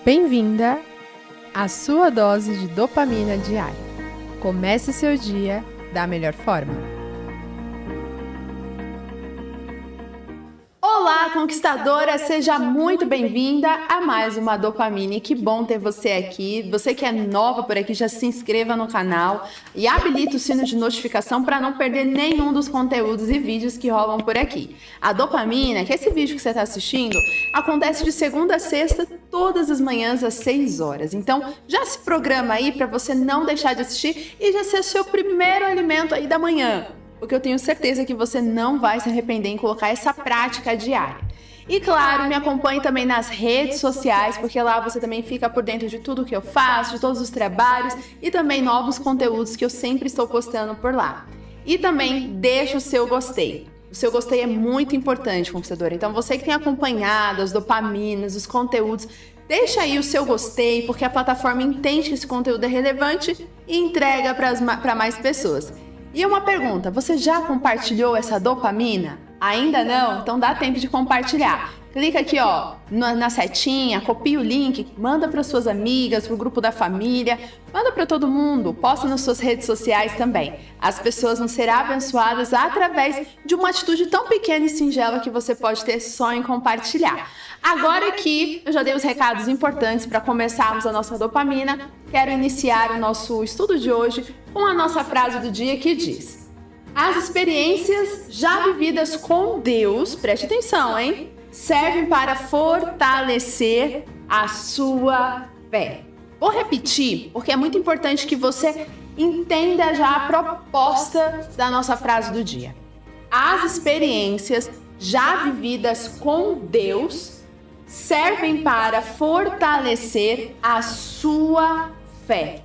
Bem-vinda à sua dose de dopamina diária. Comece seu dia da melhor forma. Olá, conquistadora! Seja muito bem-vinda a mais uma Dopamine. Que bom ter você aqui. Você que é nova por aqui, já se inscreva no canal e habilita o sino de notificação para não perder nenhum dos conteúdos e vídeos que rolam por aqui. A Dopamina, que é esse vídeo que você está assistindo, acontece de segunda a sexta, todas as manhãs às 6 horas. Então, já se programa aí para você não deixar de assistir e já ser o seu primeiro alimento aí da manhã. Porque eu tenho certeza que você não vai se arrepender em colocar essa prática diária. E claro, me acompanhe também nas redes sociais, porque lá você também fica por dentro de tudo que eu faço, de todos os trabalhos e também novos conteúdos que eu sempre estou postando por lá. E também deixa o seu gostei. O seu gostei é muito importante, conquistadora. Então você que tem acompanhado as dopaminas, os conteúdos, deixa aí o seu gostei, porque a plataforma entende que esse conteúdo é relevante e entrega para mais pessoas. E uma pergunta, você já compartilhou essa dopamina? Ainda não? Então dá tempo de compartilhar. Clica aqui ó, na setinha, copia o link, manda para suas amigas, para o grupo da família, manda para todo mundo, posta nas suas redes sociais também. As pessoas vão ser abençoadas através de uma atitude tão pequena e singela que você pode ter só em compartilhar. Agora que eu já dei os recados importantes para começarmos a nossa dopamina, quero iniciar o nosso estudo de hoje com a nossa frase do dia que diz: as experiências já vividas com Deus, preste atenção, hein? Servem para fortalecer a sua fé. Vou repetir, porque é muito importante que você entenda já a proposta da nossa frase do dia. As experiências já vividas com Deus servem para fortalecer a sua fé.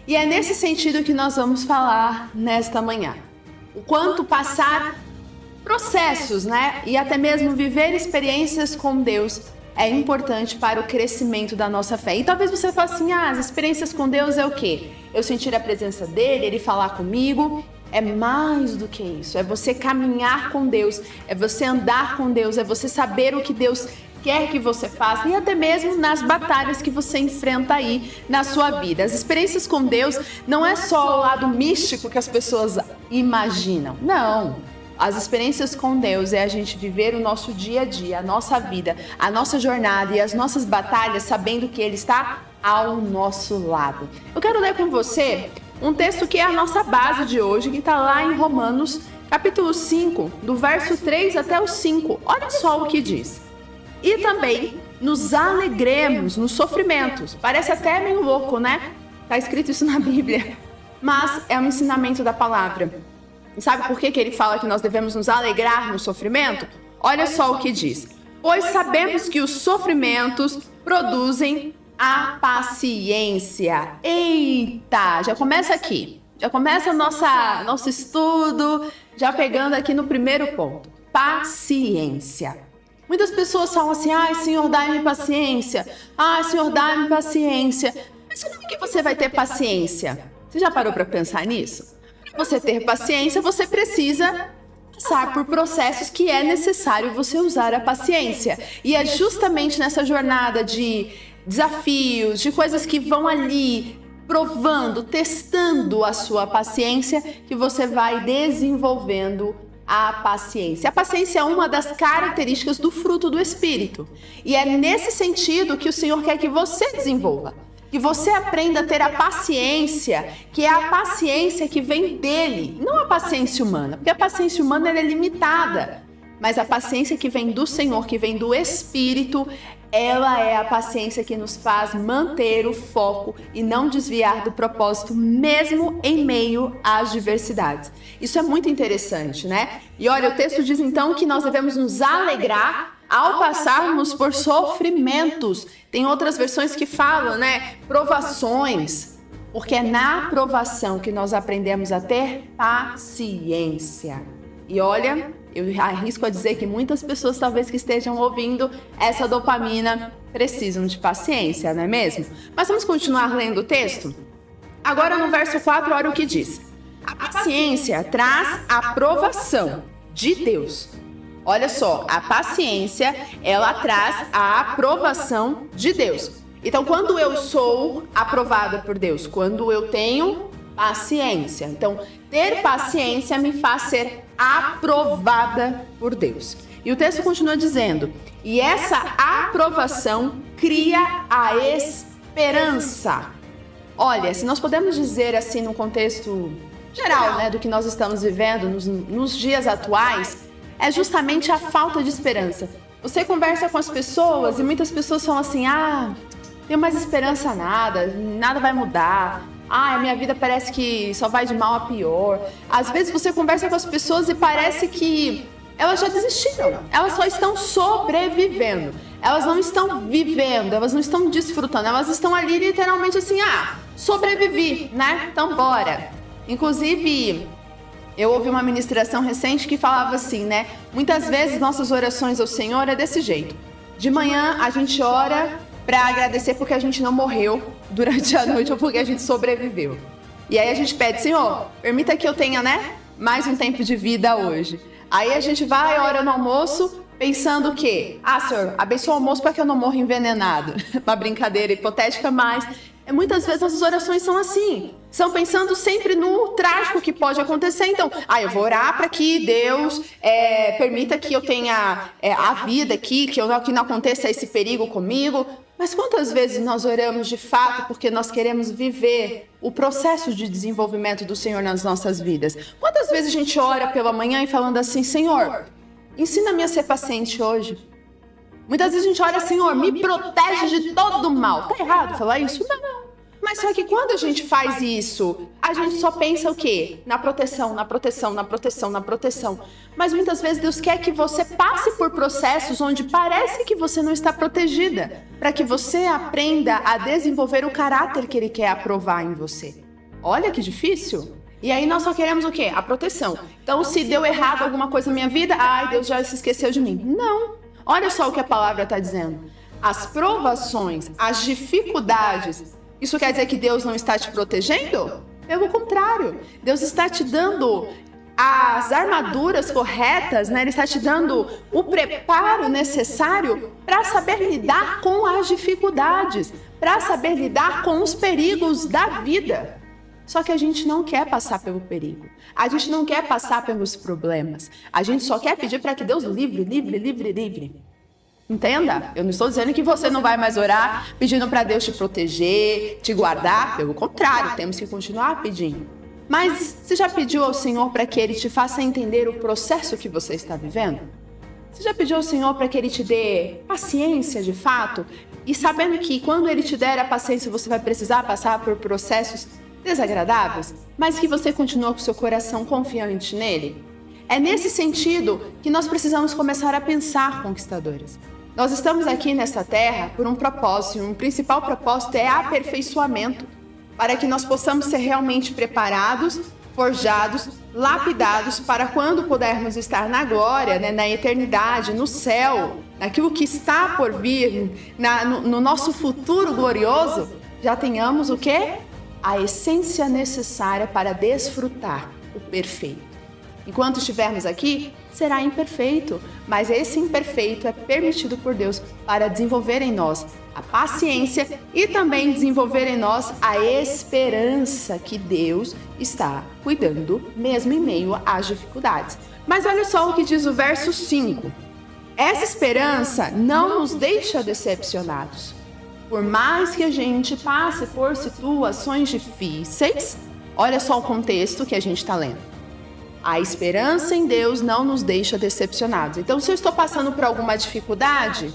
E é nesse sentido que nós vamos falar nesta manhã. O quanto passar processos, né? E até mesmo viver experiências com Deus é importante para o crescimento da nossa fé. E talvez você fale assim, as experiências com Deus é o quê? Eu sentir a presença dele, ele falar comigo. É mais do que isso, é você caminhar com Deus, é você andar com Deus, é você saber o que Deus quer que você faça e até mesmo nas batalhas que você enfrenta aí na sua vida. As experiências com Deus não é só o lado místico que as pessoas imaginam, não. As experiências com Deus é a gente viver o nosso dia a dia, a nossa vida, a nossa jornada e as nossas batalhas sabendo que Ele está ao nosso lado. Eu quero ler com você um texto que é a nossa base de hoje, que está lá em Romanos, capítulo 5, do verso 3 até o 5. Olha só o que diz. E também nos alegremos nos sofrimentos. Parece até meio louco, né? Está escrito isso na Bíblia. Mas é um ensinamento da palavra. E sabe por que ele fala que nós devemos nos alegrar no sofrimento? Olha só o que diz. Pois sabemos que os sofrimentos produzem a paciência. Eita, já começa aqui. Já começa nosso estudo, já pegando aqui no primeiro ponto. Paciência. Muitas pessoas falam assim, Senhor, dá-me paciência. Senhor, dá-me paciência. Mas como é que você vai ter paciência? Você já parou para pensar nisso? Para você ter paciência, você precisa passar por processos que é necessário você usar a paciência. E é justamente nessa jornada de desafios, de coisas que vão ali provando, testando a sua paciência, que você vai desenvolvendo a paciência. A paciência é uma das características do fruto do Espírito. E é nesse sentido que o Senhor quer que você desenvolva. Que você aprenda a ter a paciência, que é a paciência que vem dele, não a paciência humana, porque a paciência humana ela é limitada, mas a paciência que vem do Senhor, que vem do Espírito, ela é a paciência que nos faz manter o foco e não desviar do propósito, mesmo em meio às diversidades. Isso é muito interessante, né? E olha, o texto diz então que nós devemos nos alegrar ao passarmos por sofrimentos. Tem outras versões que falam, né? Provações. Porque é na provação que nós aprendemos a ter paciência. E olha, eu arrisco a dizer que muitas pessoas talvez que estejam ouvindo essa dopamina precisam de paciência, não é mesmo? Mas vamos continuar lendo o texto? Agora no verso 4, olha o que diz. A paciência traz a aprovação de Deus. Olha só, a paciência, ela traz a aprovação de Deus. Então, quando eu sou aprovada por Deus? Quando eu tenho paciência. Então, ter paciência me faz ser aprovada por Deus. E o texto continua dizendo: e essa aprovação cria a esperança. Olha, se nós podemos dizer assim no contexto geral, né, do que nós estamos vivendo nos dias atuais, é justamente a falta de esperança. Você conversa com as pessoas e muitas pessoas falam assim: tenho mais esperança nada vai mudar. A minha vida parece que só vai de mal a pior. Às vezes você conversa com as pessoas e parece que elas já desistiram. Elas só estão sobrevivendo. Elas não estão vivendo, elas não estão desfrutando. Elas estão ali literalmente assim, sobrevivi, né? Então bora. Inclusive, eu ouvi uma ministração recente que falava assim, né? Muitas vezes nossas orações ao Senhor é desse jeito. De manhã a gente ora para agradecer porque a gente não morreu durante a noite ou porque a gente sobreviveu. E aí a gente pede: Senhor, permita que eu tenha, né, mais um tempo de vida hoje. Aí a gente vai, ora no almoço, pensando o quê? Senhor, abençoa o almoço para que eu não morra envenenado. Uma brincadeira hipotética, mas muitas vezes nossas orações são assim. São pensando sempre no trágico que pode acontecer. Então, eu vou orar para que Deus permita que eu tenha a vida aqui, que não aconteça esse perigo comigo. Mas quantas vezes nós oramos de fato porque nós queremos viver o processo de desenvolvimento do Senhor nas nossas vidas? Quantas vezes a gente ora pela manhã e falando assim: Senhor, ensina-me a ser paciente hoje. Muitas vezes a gente ora: Senhor, me protege de todo mal. Tá errado falar isso? Não. Mas só que quando a gente faz isso, a gente só pensa o quê? Na proteção, na proteção, na proteção, na proteção. Mas muitas vezes Deus quer que você passe por processos onde parece que você não está protegida, para que você aprenda a desenvolver o caráter que Ele quer aprovar em você. Olha que difícil. E aí nós só queremos o quê? A proteção. Então, se deu errado alguma coisa na minha vida, Deus já se esqueceu de mim. Não. Olha só o que a palavra está dizendo. As provações, as dificuldades, isso quer dizer que Deus não está te protegendo? Pelo contrário, Deus está te dando as armaduras corretas, né? Ele está te dando o preparo necessário para saber lidar com as dificuldades, para saber lidar com os perigos da vida. Só que a gente não quer passar pelo perigo, a gente não quer passar pelos problemas, a gente só quer pedir para que Deus livre. Entenda? Eu não estou dizendo que você não vai mais orar pedindo para Deus te proteger, te guardar. Pelo contrário, temos que continuar pedindo. Mas você já pediu ao Senhor para que Ele te faça entender o processo que você está vivendo? Você já pediu ao Senhor para que Ele te dê paciência de fato? E sabendo que quando Ele te der a paciência, você vai precisar passar por processos desagradáveis, mas que você continua com seu coração confiante nele? É nesse sentido que nós precisamos começar a pensar, conquistadores. Nós estamos aqui nessa terra por um propósito, e um principal propósito é aperfeiçoamento, para que nós possamos ser realmente preparados, forjados, lapidados, para quando pudermos estar na glória, né, na eternidade, no céu, naquilo que está por vir, no nosso futuro glorioso, já tenhamos o quê? A essência necessária para desfrutar o perfeito. Enquanto estivermos aqui, será imperfeito, mas esse imperfeito é permitido por Deus para desenvolver em nós a paciência e também desenvolver em nós a esperança que Deus está cuidando, mesmo em meio às dificuldades. Mas olha só o que diz o verso 5. Essa esperança não nos deixa decepcionados. Por mais que a gente passe por situações difíceis, olha só o contexto que a gente está lendo. A esperança em Deus não nos deixa decepcionados. Então, se eu estou passando por alguma dificuldade,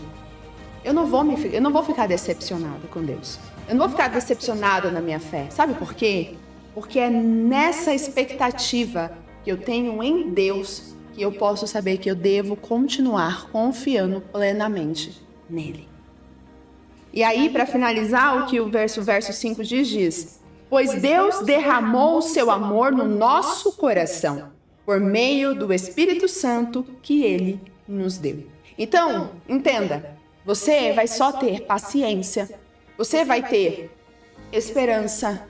eu não vou ficar decepcionado com Deus. Eu não vou ficar decepcionado na minha fé. Sabe por quê? Porque é nessa expectativa que eu tenho em Deus que eu posso saber que eu devo continuar confiando plenamente nele. E aí, para finalizar, o que o verso 5 diz: pois Deus derramou o seu amor no nosso coração, por meio do Espírito Santo que Ele nos deu. Então, entenda, você vai só ter paciência, você vai ter esperança,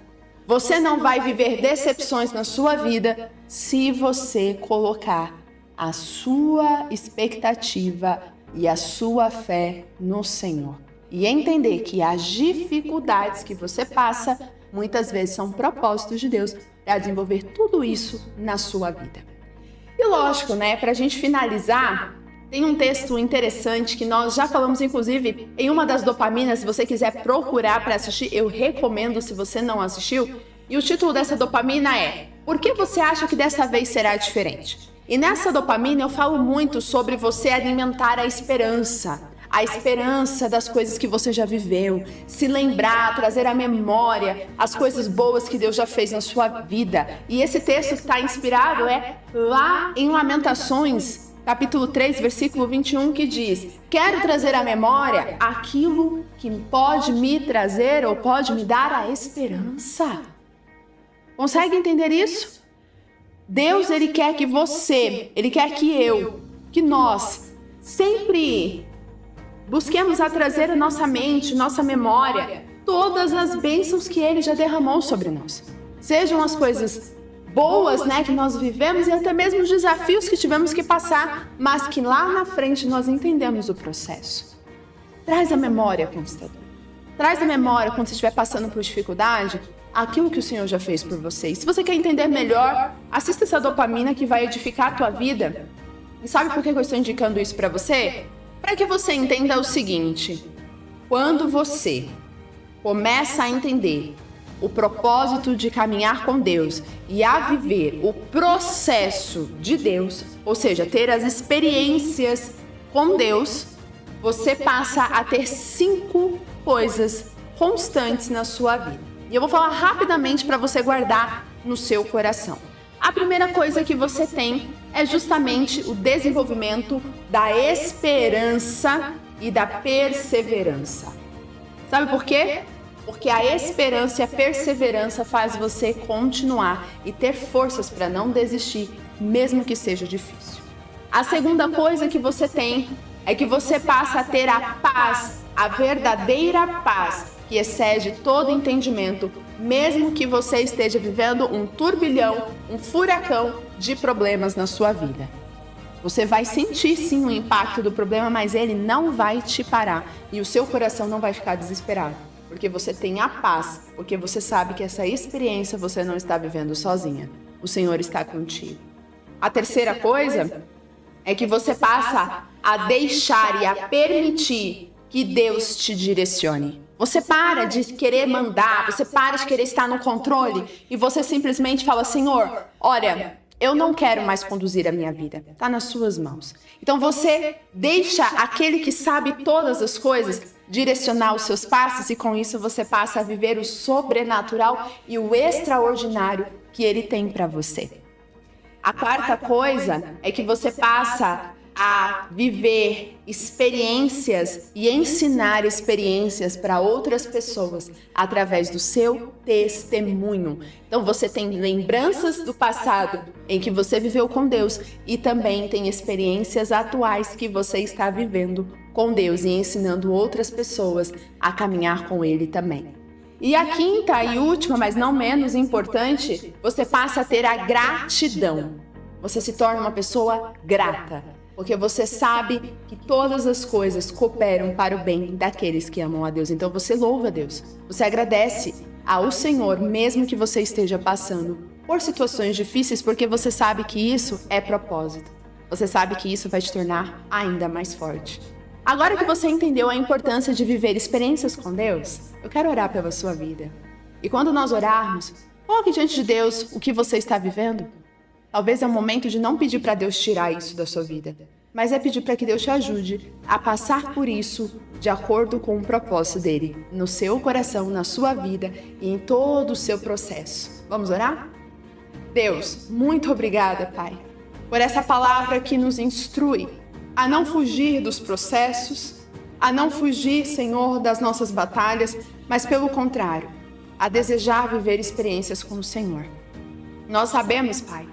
você não vai viver decepções na sua vida se você colocar a sua expectativa e a sua fé no Senhor. e entender que as dificuldades que você passa, muitas vezes são propósitos de Deus para desenvolver tudo isso na sua vida. E lógico, né, para a gente finalizar, tem um texto interessante que nós já falamos, inclusive, em uma das dopaminas. Se você quiser procurar para assistir, eu recomendo se você não assistiu. E o título dessa dopamina é Por que você acha que dessa vez será diferente? E nessa dopamina eu falo muito sobre você alimentar a esperança das coisas que você já viveu, se lembrar, trazer à memória as coisas boas que Deus já fez na sua vida. E esse texto que está inspirado é lá em Lamentações, capítulo 3, versículo 21, que diz: quero trazer à memória aquilo que pode me trazer ou pode me dar a esperança. Consegue entender isso? Deus, Ele quer que você, Ele quer que nós sempre busquemos a trazer à nossa mente, nossa memória, todas as bênçãos que Ele já derramou sobre nós. Sejam as coisas boas, né, que nós vivemos e até mesmo os desafios que tivemos que passar, mas que lá na frente nós entendemos o processo. Traz a memória, conquistador. Traz a memória quando você estiver passando por dificuldade, aquilo que o Senhor já fez por você. E se você quer entender melhor, assista essa dopamina que vai edificar a tua vida. E sabe por que eu estou indicando isso para você? Para que você entenda o seguinte: quando você começa a entender o propósito de caminhar com Deus e a viver o processo de Deus, ou seja, ter as experiências com Deus, você passa a ter 5 coisas constantes na sua vida. E eu vou falar rapidamente para você guardar no seu coração. A primeira coisa que você tem é justamente o desenvolvimento da esperança e da perseverança. Sabe por quê? Porque a esperança e a perseverança faz você continuar e ter forças para não desistir, mesmo que seja difícil. A segunda coisa que você tem é que você passa a ter a paz, a verdadeira paz, que excede todo entendimento, mesmo que você esteja vivendo um turbilhão, um furacão de problemas na sua vida. Você vai sentir sim o impacto do problema, mas ele não vai te parar e o seu coração não vai ficar desesperado, porque você tem a paz, porque você sabe que essa experiência você não está vivendo sozinha. O Senhor está contigo. A terceira coisa é que você passa a deixar e a permitir que Deus te direcione. Você para de querer mandar, você para de querer estar no controle e você simplesmente fala: Senhor, olha, eu não quero mais conduzir a minha vida, está nas suas mãos. Então você deixa aquele que sabe todas as coisas direcionar os seus passos e com isso você passa a viver o sobrenatural e o extraordinário que Ele tem para você. A quarta coisa é que você passa a viver experiências e ensinar experiências para outras pessoas através do seu testemunho. Então você tem lembranças do passado em que você viveu com Deus e também tem experiências atuais que você está vivendo com Deus e ensinando outras pessoas a caminhar com Ele também. E a quinta e última, mas não menos importante, você passa a ter a gratidão. Você se torna uma pessoa grata, porque você sabe que todas as coisas cooperam para o bem daqueles que amam a Deus. Então você louva a Deus, você agradece ao Senhor, mesmo que você esteja passando por situações difíceis, porque você sabe que isso é propósito. Você sabe que isso vai te tornar ainda mais forte. Agora que você entendeu a importância de viver experiências com Deus, eu quero orar pela sua vida. E quando nós orarmos, coloque diante de Deus o que você está vivendo. Talvez é o momento de não pedir para Deus tirar isso da sua vida, mas é pedir para que Deus te ajude a passar por isso de acordo com o propósito dele, no seu coração, na sua vida e em todo o seu processo. Vamos orar? Deus, muito obrigada, Pai, por essa palavra que nos instrui a não fugir dos processos, a não fugir, Senhor, das nossas batalhas, mas pelo contrário, a desejar viver experiências com o Senhor. Nós sabemos, Pai,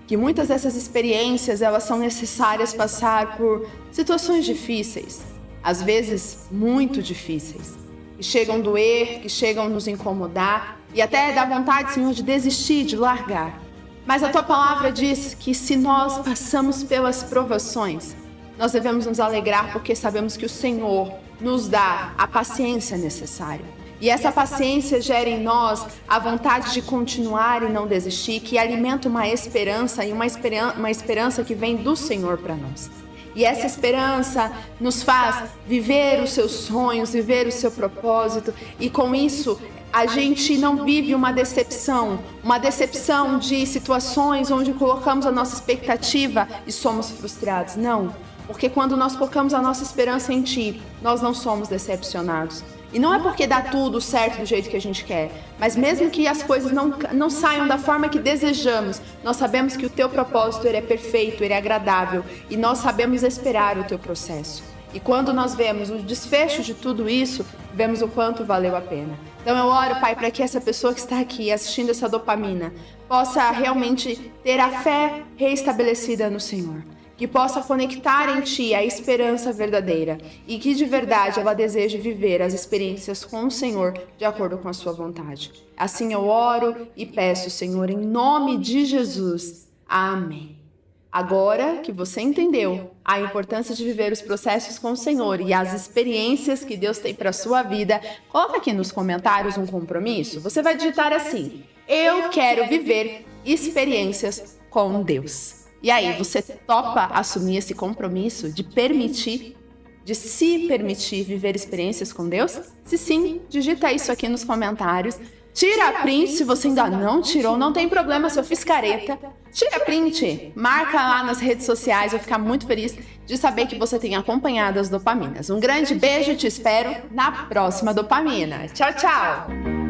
que muitas dessas experiências, elas são necessárias passar por situações difíceis, às vezes muito difíceis, que chegam a doer, que chegam a nos incomodar e até dá vontade, Senhor, de desistir, de largar. Mas a Tua palavra diz que se nós passamos pelas provações, nós devemos nos alegrar porque sabemos que o Senhor nos dá a paciência necessária. E essa paciência gera em nós a vontade de continuar e não desistir, que alimenta uma esperança e uma esperança que vem do Senhor para nós. E essa esperança nos faz viver os seus sonhos, viver o seu propósito, e com isso a gente não vive uma decepção de situações onde colocamos a nossa expectativa e somos frustrados. Não, porque quando nós colocamos a nossa esperança em Ti, nós não somos decepcionados. E não é porque dá tudo certo do jeito que a gente quer, mas mesmo que as coisas não saiam da forma que desejamos, nós sabemos que o Teu propósito ele é perfeito, ele é agradável, e nós sabemos esperar o Teu processo. E quando nós vemos o desfecho de tudo isso, vemos o quanto valeu a pena. Então eu oro, Pai, para que essa pessoa que está aqui assistindo essa dopamina possa realmente ter a fé reestabelecida no Senhor. Que possa conectar em Ti a esperança verdadeira e que de verdade ela deseje viver as experiências com o Senhor de acordo com a sua vontade. Assim eu oro e peço, Senhor, em nome de Jesus. Amém. Agora que você entendeu a importância de viver os processos com o Senhor e as experiências que Deus tem para a sua vida, coloca aqui nos comentários um compromisso. Você vai digitar assim: eu quero viver experiências com Deus. E aí, você topa assumir esse compromisso de se permitir viver experiências com Deus? Se sim, digita isso aqui nos comentários. Tira print, se você ainda não tirou, não tem problema se eu fiz careta. Tira print, marca lá nas redes sociais, eu vou ficar muito feliz de saber que você tem acompanhado as dopaminas. Um grande beijo e te espero na próxima dopamina. Tchau, tchau!